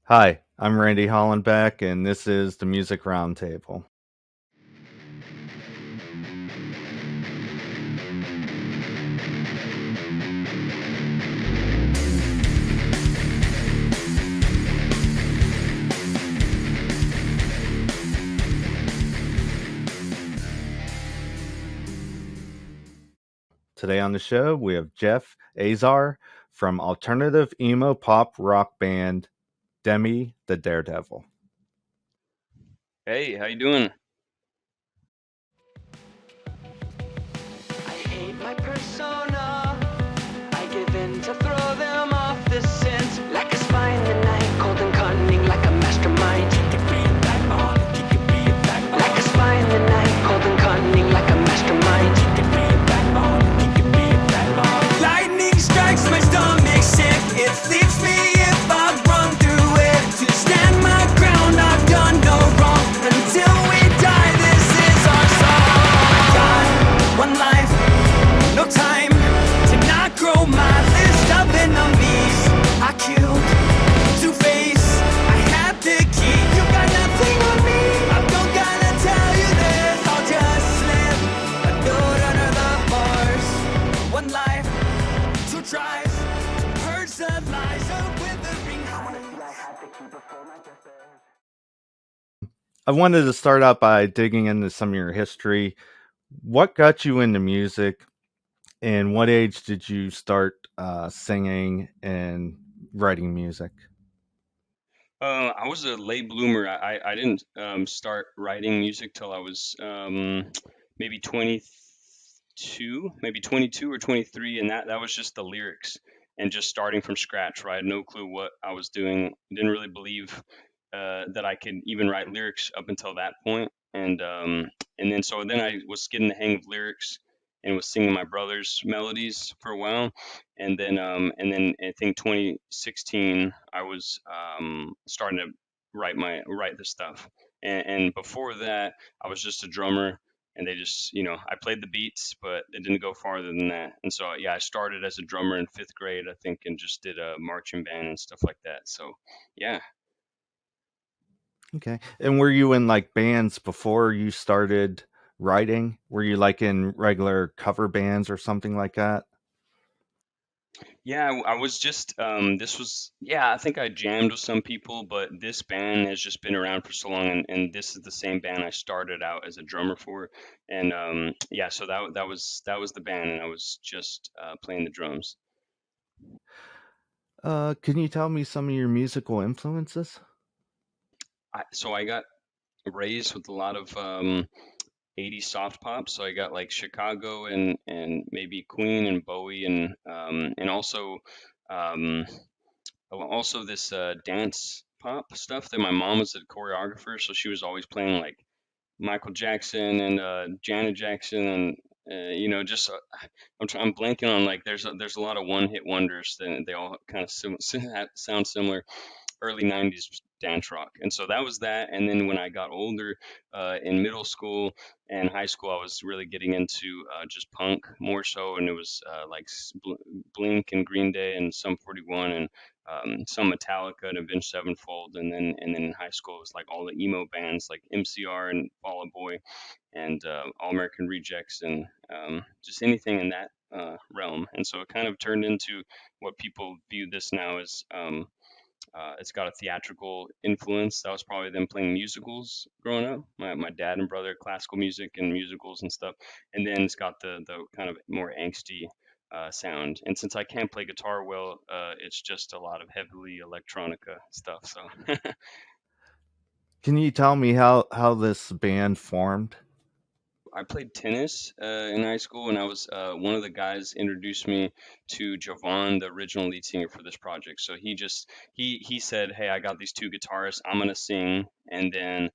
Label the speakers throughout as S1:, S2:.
S1: Hi, I'm Randy Hollenbeck, and this is the Music Roundtable. Today on the show, we have Jeff Azar from alternative emo pop rock band Demi The Daredevil.
S2: Hey, how you doing?
S3: I hate my persona. I give in to throw them off the scent. Like a spy in the night, cold and cunning, like a mastermind. Like a spy in the night, cold and cunning, like a mastermind. Lightning strikes my stomach sick. It leaves me if I run through it. To stand my ground, I've done no wrong. Until we die, this is our song. God, one life, no time to not grow my list of enemies. I killed Two-Face, I had the key. You got nothing on me. I don't gotta tell you this. I'll just slip a note under the bars. One life, two tries to purge the lies of Withering Heights.
S1: I wanted to start out by digging into some of your history. What got you into music, and what age did you start singing and writing music?
S2: I was a late bloomer. I didn't start writing music till I was maybe 22, maybe 22 or 23, and that was just the lyrics and just starting from scratch. Right, I had no clue what I was doing. Didn't really believe that I could even write lyrics up until that point, and then I was getting the hang of lyrics and was singing my brother's melodies for a while, and then I think 2016 I was starting to write the stuff, and before that I was just a drummer, and they just I played the beats, but it didn't go farther than that. And so yeah, I started as a drummer in fifth grade, I think, and just did a marching band and stuff like that. So yeah.
S1: Okay. And were you in like bands before you started writing? Were you like in regular cover bands or something like that?
S2: Yeah, I was just this was yeah, I think I jammed with some people, but this band has just been around for so long, and this is the same band I started out as a drummer for. And yeah, so that was the band, and I was just playing the drums.
S1: Can you tell me some of your musical influences?
S2: So I got raised with a lot of 80s soft pop, so I got like Chicago and maybe Queen and Bowie and um also this dance pop stuff that my mom was a choreographer, so she was always playing like Michael Jackson and Janet Jackson and just I'm blanking on like there's a lot of one hit wonders that they all kind of sound similar, early 90s dance rock. And so that was that. And then when I got older, in middle school and high school, I was really getting into just punk more so. And it was Blink and Green Day and Sum 41 and some Metallica and Avenged Sevenfold. And then in high school, it was like all the emo bands like MCR and Fall Out Boy and All American Rejects and just anything in that realm. And so it kind of turned into what people view this now as. It's got a theatrical influence. That was probably them playing musicals growing up. My dad and brother, classical music and musicals and stuff. And then it's got the kind of more angsty sound. And since I can't play guitar well, it's just a lot of heavily electronica stuff. So
S1: Can you tell me how this band formed?
S2: I played tennis in high school, and I was one of the guys introduced me to Javon, the original lead singer for this project. So he said, "Hey, I got these two guitarists. I'm gonna sing, and then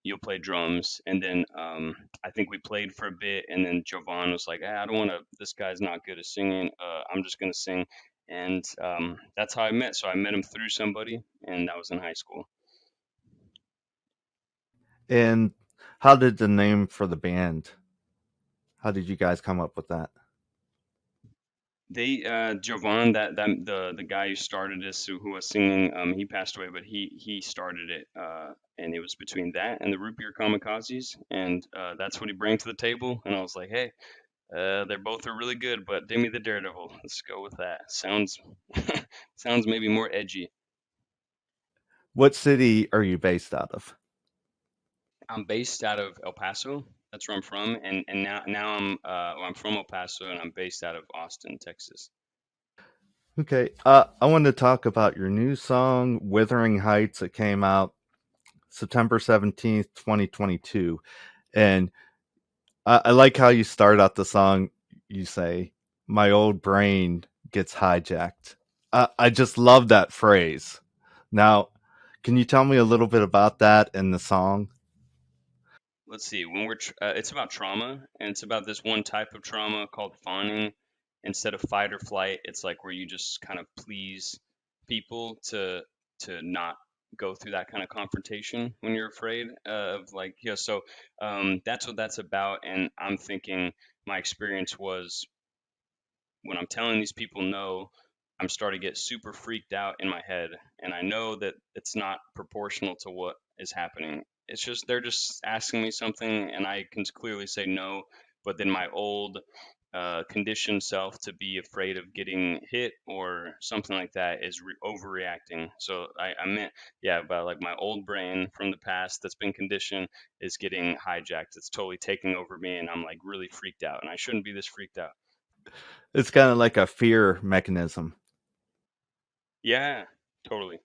S2: you'll play drums." And then I think we played for a bit, and then Jovan was like, I don't want to. This guy's not good at singing. I'm just gonna sing, and that's how I met. So I met him through somebody, and that was in high school.
S1: And how did the name for the band? How did you guys come up with that?
S2: They Jovan, the guy who started this, who was singing, he passed away, but he started it, and it was between that and the Root Beer Kamikazes, and that's what he brought to the table. And I was like, hey, they're both are really good, but Demi the Daredevil, let's go with that. Sounds sounds maybe more edgy.
S1: What city are you based out of?
S2: I'm based out of El Paso. That's where I'm from, and now I'm from El Paso, and I'm based out of Austin, Texas.
S1: Okay, I wanted to talk about your new song, Withering Heights. It came out September 17th, 2022. And I like how you start out the song. You say, "My old brain gets hijacked." I just love that phrase. Now, can you tell me a little bit about that in the song?
S2: Let's see. It's about trauma, and it's about this one type of trauma called fawning. Instead of fight or flight, it's like where you just kind of please people to not go through that kind of confrontation when you're afraid of, like, So that's what that's about. And I'm thinking my experience was, when I'm telling these people no, I'm starting to get super freaked out in my head, and I know that it's not proportional to what is happening. It's just they're just asking me something, and I can clearly say no, but then my old conditioned self to be afraid of getting hit or something like that is overreacting. So I meant, yeah, about like my old brain from the past that's been conditioned is getting hijacked. It's totally taking over me, and I'm like really freaked out, and I shouldn't be this freaked out.
S1: It's kind of like a fear mechanism.
S2: Yeah, totally.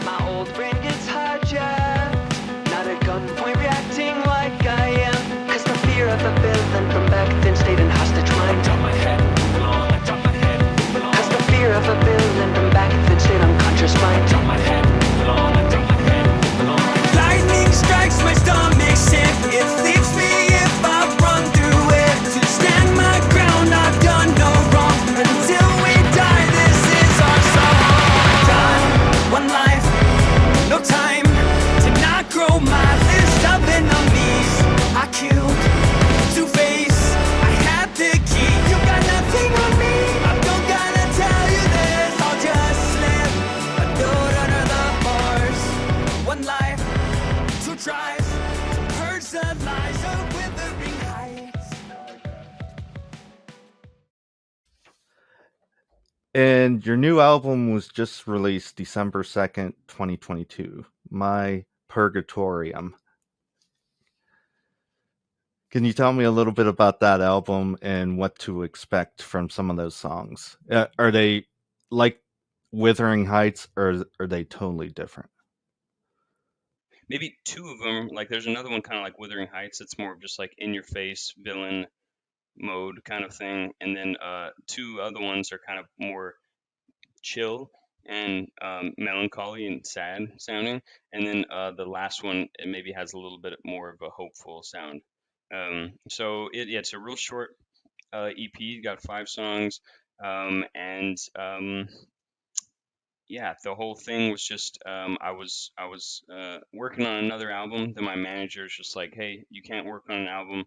S3: My old brain gets hijacked. Not at gunpoint reacting like I am. Cause the fear of a villain from back then stayed in hostage mind. Drop my head, move along, I drop my head, move along. Cause the fear of a villain from back then stayed unconscious mind. Drop my head, move along, I drop my head, move along. Lightning strikes my stomach sick. It leaves me if I run through it. To stand my ground, I've done no wrong. Until we die, this is our song. Time, one life, no time to not grow my list of enemies. I killed Two-Face, I had the key. You got nothing on me, I don't gotta tell you this. I'll just slip a note under the bars. One life, two tries to purge the lies of Withering Heights.
S1: And your new album was just released December 2nd, 2022. My Purgatorium. Can you tell me a little bit about that album and what to expect from some of those songs? Are they like Withering Heights, or are they totally different?
S2: Maybe two of them. Like there's another one kind of like Withering Heights. It's more of just like in your face villain mode kind of thing. And then two other ones are kind of more chill and melancholy and sad sounding. And then the last one, it maybe has a little bit more of a hopeful sound. Yeah, it's a real short EP. Got 5 songs. And Yeah, the whole thing was just I was working on another album. Then my manager's just like, "Hey, you can't work on an album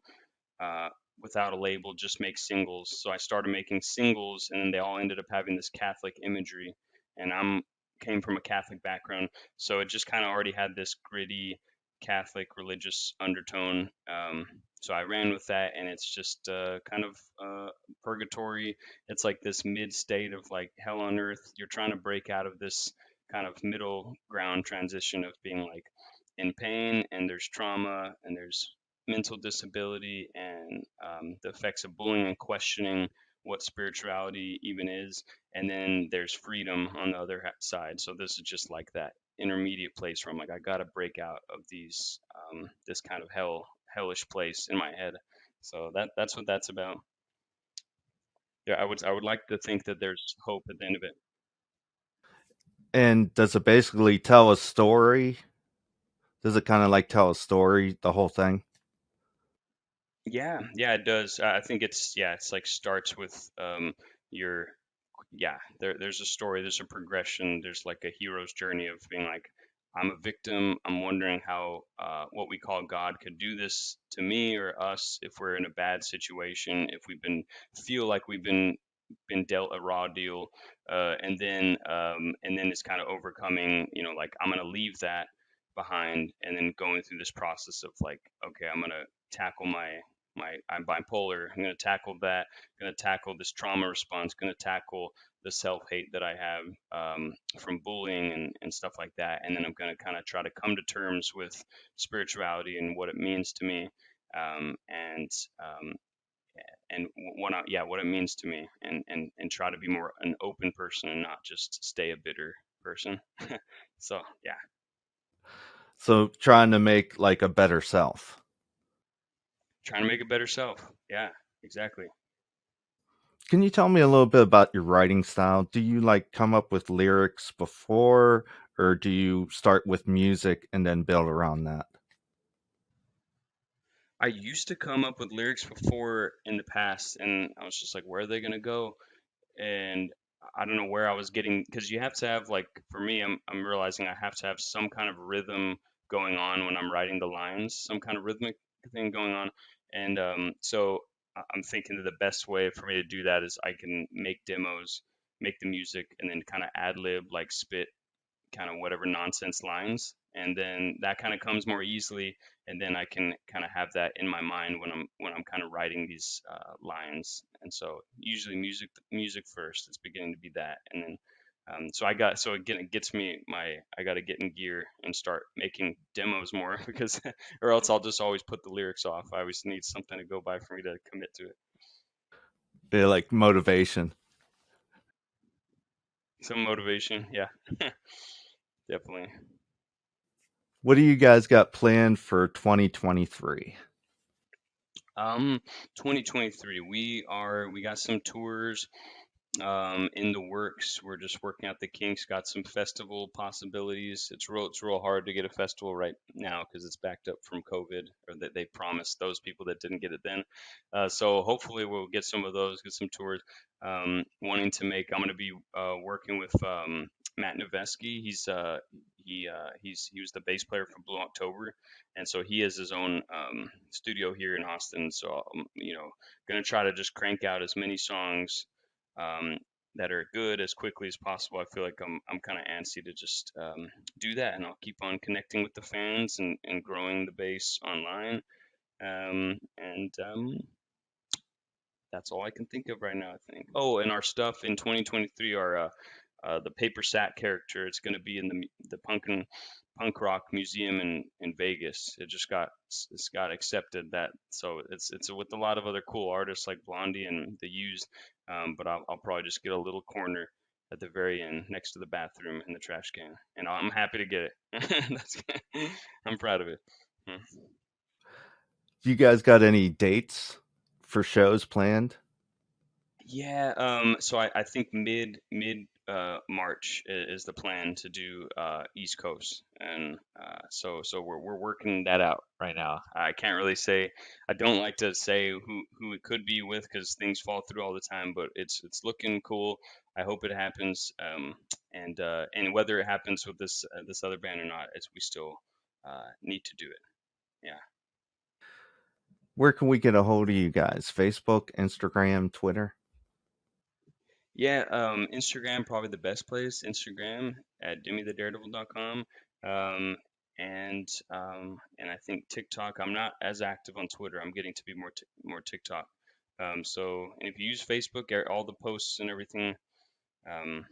S2: uh, without a label. Just make singles." So I started making singles, and then they all ended up having this Catholic imagery. And I'm came from a Catholic background, so it just kind of already had this gritty Catholic religious undertone. So I ran with that, and it's just kind of purgatory. It's like this mid state of like hell on earth. You're trying to break out of this kind of middle ground transition of being like in pain, and there's trauma, and there's mental disability, and the effects of bullying, and questioning what spirituality even is. And then there's freedom on the other side. So this is just like that intermediate place where I'm like, I got to break out of these this kind of hellish place in my head. So that's what that's about. Yeah, I would like to think that there's hope at the end of it.
S1: And does it basically tell a story? Does it kind of like tell a story, the whole thing?
S2: Yeah, yeah, it does. I think it's like starts with your yeah. There's a story, there's a progression, there's like a hero's journey of being like, I'm a victim. I'm wondering how what we call God could do this to me or us if we're in a bad situation, if we've been feel like we've been dealt a raw deal, and then it's kind of overcoming, like I'm gonna leave that behind, and then going through this process of like, okay, I'm gonna tackle I'm bipolar. I'm gonna tackle that. Gonna tackle this trauma response. Gonna tackle the self hate that I have from bullying and stuff like that. And then I'm gonna kind of try to come to terms with spirituality and what it means to me. Um, and um, and what it means to me, and try to be more an open person and not just stay a bitter person. So yeah,
S1: So trying to make like a better self.
S2: trying to make a better self. Yeah, exactly.
S1: Can you tell me a little bit about your writing style? Do you like come up with lyrics before, or do you start with music and then build around that?
S2: I used to come up with lyrics before in the past, and I was just like, where are they gonna go? And I don't know where I was getting, because you have to have, like, for me, I'm realizing I have to have some kind of rhythm going on when I'm writing the lines, some kind of rhythmic thing going on. And so I'm thinking that the best way for me to do that is I can make demos, make the music, and then kind of ad lib, like spit kind of whatever nonsense lines, and then that kind of comes more easily, and then I can kind of have that in my mind when I'm kind of writing these lines. And so usually music first. It's beginning to be that, and then so again, it gets me my I got to get in gear and start making demos more because or else I'll just always put the lyrics off. I always need something to go by for me to commit to it.
S1: They're like motivation.
S2: Some motivation, yeah. Definitely.
S1: What do you guys got planned for 2023?
S2: Um, 2023, we got some tours in the works. We're just working out the kinks. Got some festival possibilities. It's real hard to get a festival right now because it's backed up from COVID, or that they promised those people that didn't get it then. So hopefully we'll get some of those, get some tours. Wanting to make. I'm going to be working with Matt Noveski. He was the bass player for Blue October, and so he has his own studio here in Austin. So gonna try to just crank out as many songs um, that are good as quickly as possible. I feel like I'm kind of antsy to just do that, and I'll keep on connecting with the fans and growing the base online. And That's all I can think of right now, I think. Oh, and our stuff in 2023 are the Paper Sat character. It's going to be in the punk rock museum in Vegas. It's got accepted that, so it's with a lot of other cool artists like Blondie and the Used. But I'll probably just get a little corner at the very end next to the bathroom in the trash can, and I'm happy to get it. I'm proud of it. Hmm.
S1: Do you guys got any dates for shows planned?
S2: Yeah, so I think mid March is the plan to do East Coast, and so we're working that out right now. I can't really say. I don't like to say who it could be with because things fall through all the time, but it's looking cool. I hope it happens, and whether it happens with this other band or not, we still need to do it. Yeah.
S1: Where can we get a hold of you guys? Facebook, Instagram, Twitter?
S2: Yeah, Instagram probably the best place. Instagram at DemiTheDaredevil.com. Um, and I think TikTok. I'm not as active on Twitter. I'm getting to be more TikTok. So and if you use Facebook, all the posts and everything um,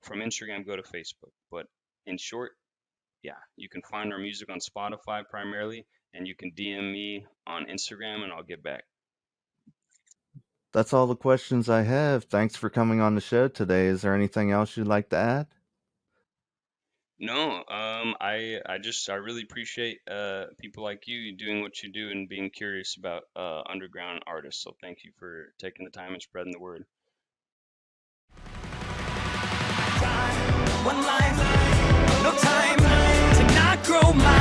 S2: from Instagram go to Facebook. But in short, yeah, you can find our music on Spotify primarily, and you can DM me on Instagram, and I'll get back.
S1: That's all the questions I have. Thanks for coming on the show today. Is there anything else you'd like to add?
S2: No, I really appreciate people like you doing what you do and being curious about underground artists. So thank you for taking the time and spreading the word.
S3: One life, no time to not grow my